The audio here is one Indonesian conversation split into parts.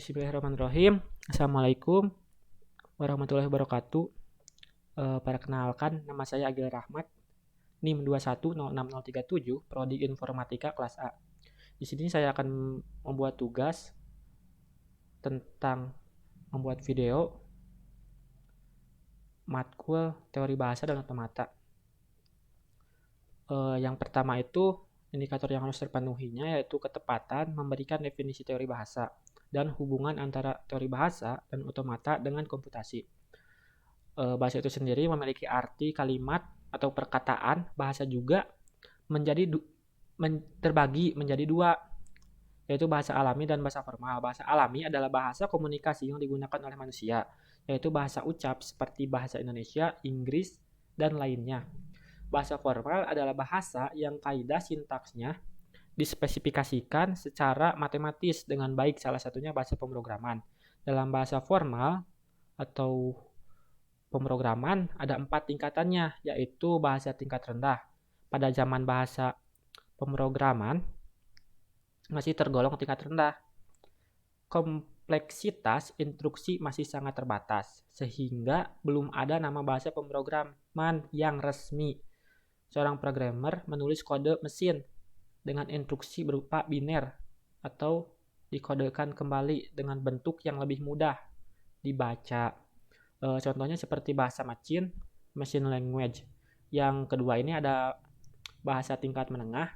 Bismillahirrahmanirrahim. Assalamualaikum warahmatullahi wabarakatuh. Perkenalkan, nama saya Agil Rahmat, NIM 2106037, Prodi Informatika kelas A. Di sini saya akan membuat tugas tentang membuat video matkul teori bahasa dan otomata. Yang pertama itu indikator yang harus terpenuhinya yaitu ketepatan memberikan definisi teori bahasa dan hubungan antara teori bahasa dan otomata dengan komputasi. Bahasa itu sendiri memiliki arti kalimat atau perkataan. Bahasa juga terbagi menjadi dua, yaitu bahasa alami dan bahasa formal. Bahasa alami adalah bahasa komunikasi yang digunakan oleh manusia, yaitu bahasa ucap seperti bahasa Indonesia, Inggris, dan lainnya. Bahasa formal adalah bahasa yang kaidah sintaksnya dispesifikasikan secara matematis dengan baik, salah satunya bahasa pemrograman. Dalam bahasa formal atau pemrograman ada 4 tingkatannya, yaitu bahasa tingkat rendah. Pada zaman bahasa pemrograman masih tergolong tingkat rendah. Kompleksitas instruksi masih sangat terbatas, sehingga belum ada nama bahasa pemrograman yang resmi. Seorang programmer menulis kode mesin dengan instruksi berupa biner atau dikodekan kembali dengan bentuk yang lebih mudah dibaca. Contohnya seperti bahasa machine language. Yang kedua ini ada bahasa tingkat menengah.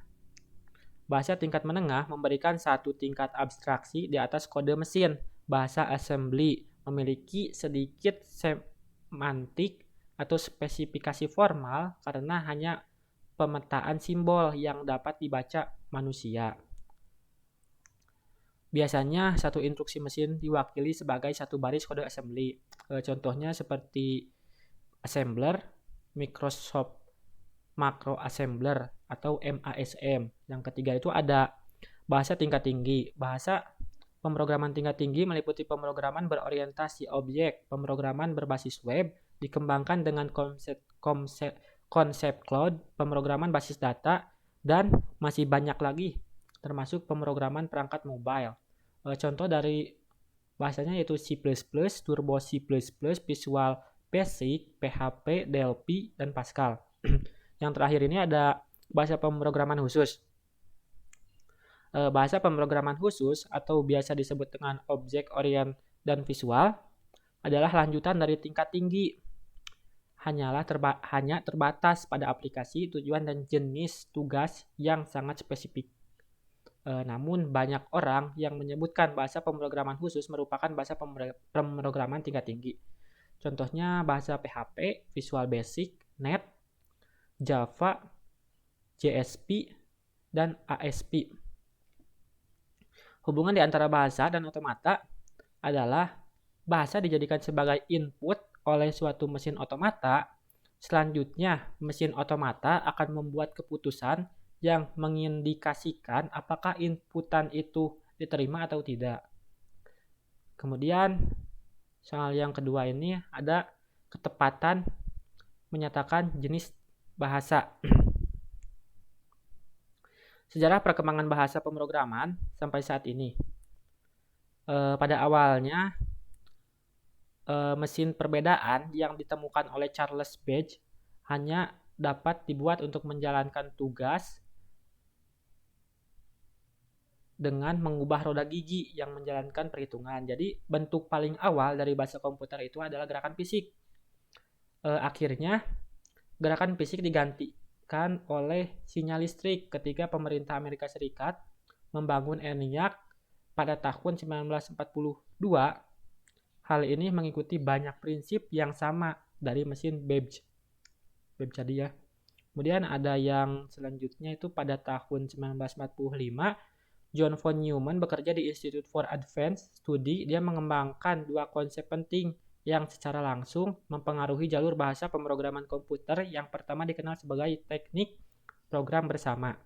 Bahasa tingkat menengah memberikan satu tingkat abstraksi di atas kode mesin. Bahasa assembly memiliki sedikit semantik atau spesifikasi formal karena hanya pemetaan simbol yang dapat dibaca manusia. Biasanya satu instruksi mesin diwakili sebagai satu baris kode assembly. Contohnya seperti assembler, Microsoft Macro Assembler atau MASM. Yang ketiga itu ada bahasa tingkat tinggi. Bahasa pemrograman tingkat tinggi meliputi pemrograman berorientasi objek, pemrograman berbasis web, dikembangkan dengan konsep cloud, pemrograman basis data, dan masih banyak lagi, termasuk pemrograman perangkat mobile. Contoh dari bahasanya yaitu C++, Turbo C++, Visual Basic, PHP, DLP, dan Pascal. Yang terakhir ini ada bahasa pemrograman khusus. Bahasa pemrograman khusus atau biasa disebut dengan Object Orient dan Visual adalah lanjutan dari tingkat tinggi. Hanya terbatas pada aplikasi, tujuan, dan jenis tugas yang sangat spesifik. Namun banyak orang yang menyebutkan bahasa pemrograman khusus merupakan bahasa pemrograman tingkat tinggi. Contohnya bahasa PHP, Visual Basic, Net, Java, JSP, dan ASP. Hubungan di antara bahasa dan otomata adalah bahasa dijadikan sebagai input oleh suatu mesin otomata. Selanjutnya, mesin otomata akan membuat keputusan yang mengindikasikan apakah inputan itu diterima atau tidak. Kemudian, soal yang kedua ini ada ketepatan menyatakan jenis bahasa. Sejarah perkembangan bahasa pemrograman sampai saat ini. Pada awalnya, mesin perbedaan yang ditemukan oleh Charles Babbage hanya dapat dibuat untuk menjalankan tugas dengan mengubah roda gigi yang menjalankan perhitungan. Jadi bentuk paling awal dari bahasa komputer itu adalah gerakan fisik. Akhirnya gerakan fisik digantikan oleh sinyal listrik ketika pemerintah Amerika Serikat membangun ENIAC pada tahun 1942. Hal ini mengikuti banyak prinsip yang sama dari mesin Babbage tadi ya. Kemudian ada yang selanjutnya itu pada tahun 1945, John von Neumann bekerja di Institute for Advanced Study. Dia mengembangkan dua konsep penting yang secara langsung mempengaruhi jalur bahasa pemrograman komputer. Yang pertama dikenal sebagai teknik program bersama.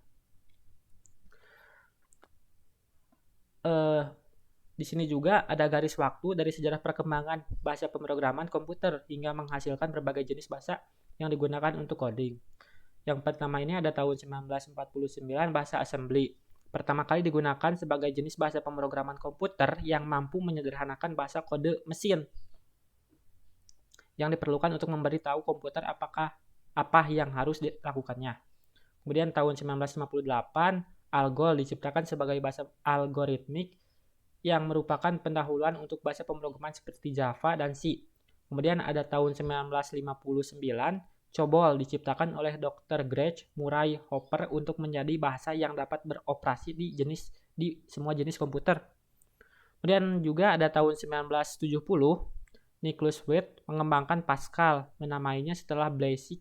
Di sini juga ada garis waktu dari sejarah perkembangan bahasa pemrograman komputer hingga menghasilkan berbagai jenis bahasa yang digunakan untuk coding. Yang pertama ini ada tahun 1949 bahasa assembly. pertama kali digunakan sebagai jenis bahasa pemrograman komputer yang mampu menyederhanakan bahasa kode mesin yang diperlukan untuk memberitahu komputer apa yang harus dilakukannya. Kemudian tahun 1958, ALGOL diciptakan sebagai bahasa algoritmik yang merupakan pendahuluan untuk bahasa pemrograman seperti Java dan C. Kemudian ada tahun 1959, COBOL diciptakan oleh Dr. Gregg Murray Hopper untuk menjadi bahasa yang dapat beroperasi di semua jenis komputer. Kemudian juga ada tahun 1970, Nicholas Wade mengembangkan Pascal, menamainya setelah Blaise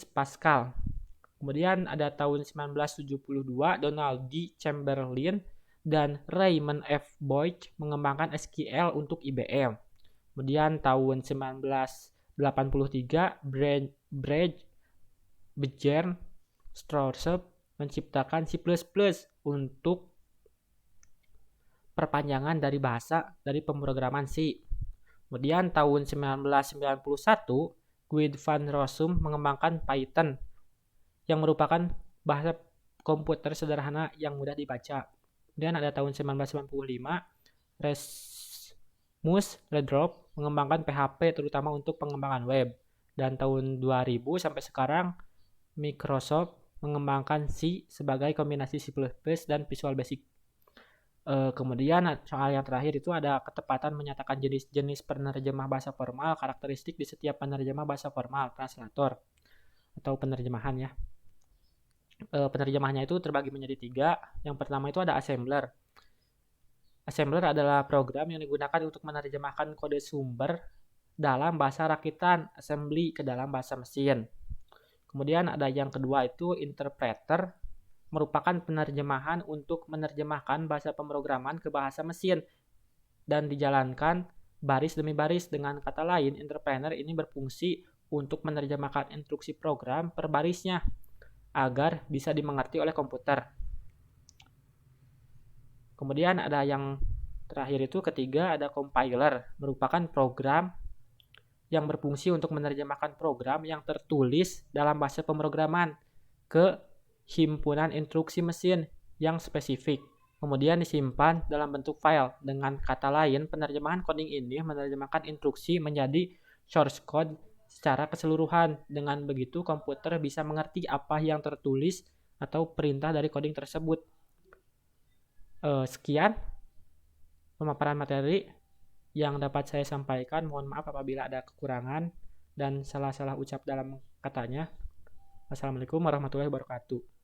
Pascal. Kemudian ada tahun 1972, Donald D. Chamberlain dan Raymond F. Boyd mengembangkan SQL untuk IBM. Kemudian tahun 1983, Brad Bjorn Stroustrup menciptakan C++ untuk perpanjangan dari pemrograman C. Kemudian tahun 1991, Guido van Rossum mengembangkan Python yang merupakan bahasa komputer sederhana yang mudah dibaca. Kemudian ada tahun 1995, Rasmus Ledrup mengembangkan PHP terutama untuk pengembangan web. Dan tahun 2000 sampai sekarang, Microsoft mengembangkan C sebagai kombinasi C++ dan Visual Basic. Kemudian soal yang terakhir itu ada ketepatan menyatakan jenis-jenis penerjemah bahasa formal, karakteristik di setiap penerjemah bahasa formal, translator atau penerjemahan ya. Penerjemahnya itu terbagi menjadi 3. Yang pertama itu ada assembler. Assembler adalah program yang digunakan untuk menerjemahkan kode sumber dalam bahasa rakitan assembly ke dalam bahasa mesin. Kemudian ada yang kedua itu interpreter, merupakan penerjemahan untuk menerjemahkan bahasa pemrograman ke bahasa mesin dan dijalankan baris demi baris. Dengan kata lain, interpreter ini berfungsi untuk menerjemahkan instruksi program per barisnya agar bisa dimengerti oleh komputer. Kemudian ada yang terakhir itu ketiga, ada compiler, merupakan program yang berfungsi untuk menerjemahkan program yang tertulis dalam bahasa pemrograman ke himpunan instruksi mesin yang spesifik, kemudian disimpan dalam bentuk file. Dengan kata lain, penerjemahan coding ini menerjemahkan instruksi menjadi source code secara keseluruhan. Dengan begitu, komputer bisa mengerti apa yang tertulis atau perintah dari coding tersebut. Sekian pemaparan materi yang dapat saya sampaikan. Mohon maaf apabila ada kekurangan dan salah-salah ucap dalam katanya. Wassalamualaikum warahmatullahi wabarakatuh.